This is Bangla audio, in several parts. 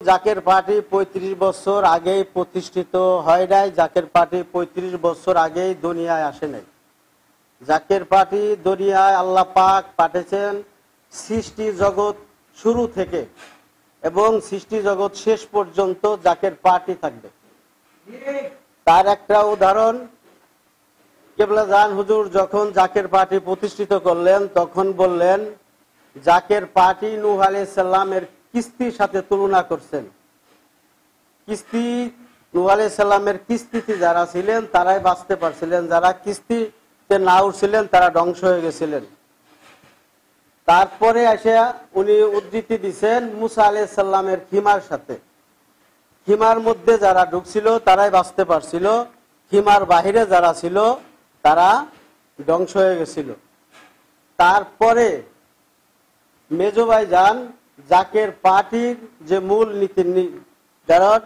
জাকের পার্টি ৩৫ বছর আগেই প্রতিষ্ঠিত হয় নাই। জাকের পার্টি ৩৫ বছর আগেই দুনিয়ায় আসে নাই। জাকের পার্টি দুনিয়ায় আল্লাহ পাক পাঠিয়েছেন সৃষ্টি জগৎ শুরু থেকে, এবং সৃষ্টি জগৎ শেষ পর্যন্ত জাকের পার্টি থাকবে। তার একটা উদাহরণ, কেবলা জান হুজুর যখন জাকের পার্টি প্রতিষ্ঠিত করলেন তখন বললেন জাকের পার্টি নূহ আলাইহিস সালামের কিস্তির সাথে তুলনা করছেন। কিস্তি, নূহ আলাইহিস সালামের কিস্তিতে যারা ছিলেন তারাই বাঁচতে পারছিলেন, যারা কিস্তিতে না উঠছিলেন তারা ধ্বংস হয়ে গেছিলেন। তারপরে এসে উনি উদ্ধৃতি দিচ্ছেন মুসা আলাইহিস সালামের খিমার সাথে। খিমার মধ্যে যারা ঢুকছিল তারাই বাঁচতে পারছিল, খিমার বাহিরে যারা ছিল তারা ধ্বংস হয়ে গেছিল। তারপরে মেজো ভাইজান জাকের পার্টির যে মূল নীতি নির্ধারণ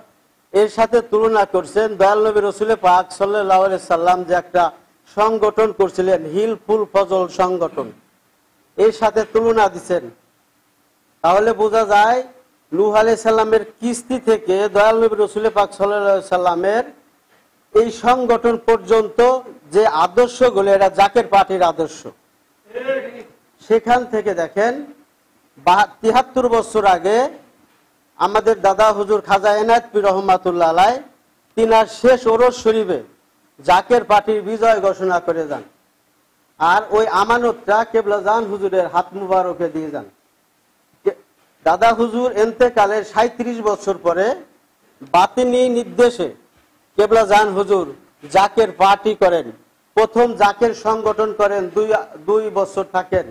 এর সাথে তুলনা করছেন দয়াল নবী রাসূল পাক সাল্লাল্লাহু আলাইহি সাল্লাম যে একটা সংগঠন করছিলেন, হিলফুল ফজল সংগঠন, এর সাথে তুলনা দিচ্ছেন। তাহলে বোঝা যায় নূহ আলাইহিস সালামের কিস্তি থেকে দয়াল নবী রাসূল পাক সাল্লাল্লাহু আলাইহি সাল্লামের এই সংগঠন পর্যন্ত যে আদর্শগুলো, এটা জাকের পার্টির আদর্শ। সেখান থেকে দেখেন ৭৩ বছর আগে আমাদের দাদা হুজুর খাজা এনায়েত পীর রহমাতুল্লাহ আলাইহ তিনার শেষ ওরস শরীফে জাকের পার্টির বিজয় ঘোষণা করে যান, আর ওই আমানতটা কেবলা জান হুজুরের হাত মুবারকে দিয়ে যান। দাদা হুজুর এন্তেকালের ৩৭ বছর পরে বাতিনি নির্দেশে কেবলা জান হুজুর জাকের পার্টি করেন, প্রথম জাকের সংগঠন করেন, ২ বছর থাকেন।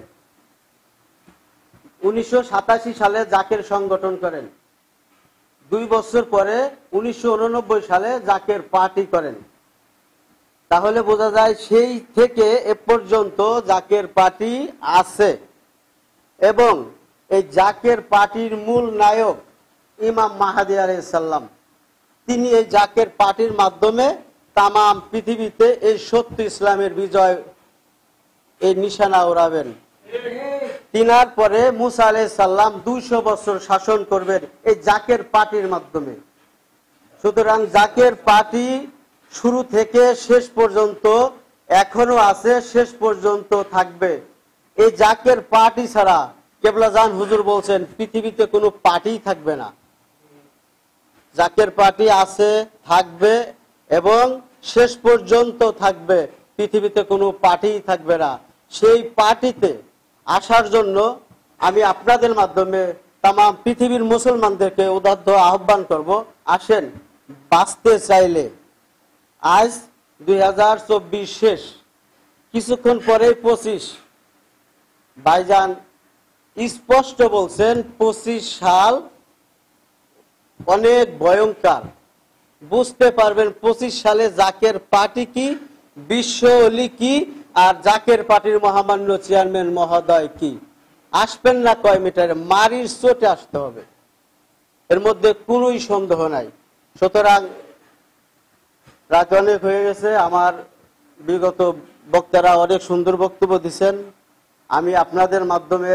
১৯৮৭ সালে জাকের সংগঠন করেন, ২ বছর পরে ১৯৮৯ সালে জাকের পার্টি করেন। তাহলে বোঝা যায় সেই থেকে এ পর্যন্ত জাকের পার্টি আছে, এবং এই জাকের পার্টির মূল নায়ক ইমাম মাহদী আলাইহিস সালাম, তিনি এই জাকের পার্টির মাধ্যমে তামাম পৃথিবীতে এই সত্য ইসলামের বিজয় এই নিশানা ওড়াবেন। তিনার পরে মুসা আলাইহিস সালাম ২০০ বছর শাসন করবেন এই জাকের পার্টির মাধ্যমে। সুতরাং জাকের পার্টি শুরু থেকে শেষ পর্যন্ত এখনো আছে, শেষ পর্যন্ত থাকবে। এই জাকের পার্টি ছাড়া কেবলা জান হুজুর বলছেন পৃথিবীতে কোনো পার্টি থাকবে না। জাকের পার্টি আছে, থাকবে, এবং শেষ পর্যন্ত থাকবে, পৃথিবীতে কোনো পার্টি থাকবে না। সেই পার্টিতে আসার জন্য আমি আপনাদের মাধ্যমে তামাম পৃথিবীর মুসলমানদেরকে উদাত্ত আহ্বান করব, আসেন বাঁচতে চাইলে। আজ ২০২৪ শেষ, কিছুক্ষণ পরে ২৫। ভাইজান স্পষ্ট বলছেন ২৫ সাল অনেক ভয়ঙ্কর। বুঝতে পারবেন ২৫ সালে জাকের পার্টি কি, বিশ্ব অলি কি, আর জাকের পার্টির মহামান্য চেয়ারম্যান মহোদয় কি। আসবেন না কয় মিটারে, মারির চোটে আসতে হবে, এর মধ্যে কোনোই সন্দেহ নাই। সুতরাং রাত অনেক হয়ে গেছে, আমার বিগত বক্তারা অনেক সুন্দর বক্তব্য দিচ্ছেন। আমি আপনাদের মাধ্যমে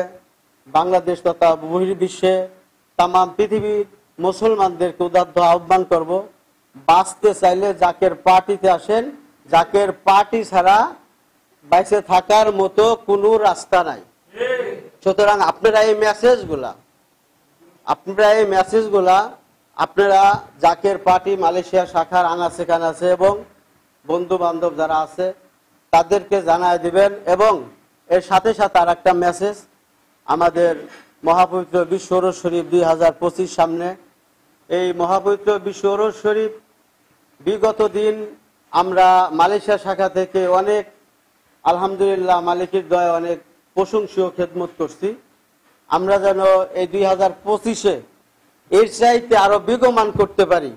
বাংলাদেশ তথা বহির্বিশ্বে তামাম পৃথিবীর মুসলমানদেরকে উদাত্ত আহ্বান করব, বাঁচতে চাইলে জাকের পার্টিতে আসেন। জাকের পার্টি ছাড়া বাইসে থাকার মতো কোনো রাস্তা নাই। সুতরাং আপনারা এই মেসেজগুলা আপনারা জাকের পার্টি মালয়েশিয়া শাখার আনাচে কানাচে এবং বন্ধু বান্ধব যারা আছে তাদেরকে জানায় দিবেন। এবং এর সাথে সাথে আর একটা মেসেজ, আমাদের মহাপবিত্র বিশ্ব ওরস শরীফ ২০২৫ সামনে। এই মহাপবিত্র বিশ্ব ওরস শরীফ বিগত দিন আমরা মালয়েশিয়া শাখা থেকে অনেক আলহামদুলিল্লাহ মালিকের দয়া অনেক প্রশংসীয় খেদমত করছি। আমরা যেন এই ২০২৫-এ এর চাইতে আরো বেগমান করতে পারি।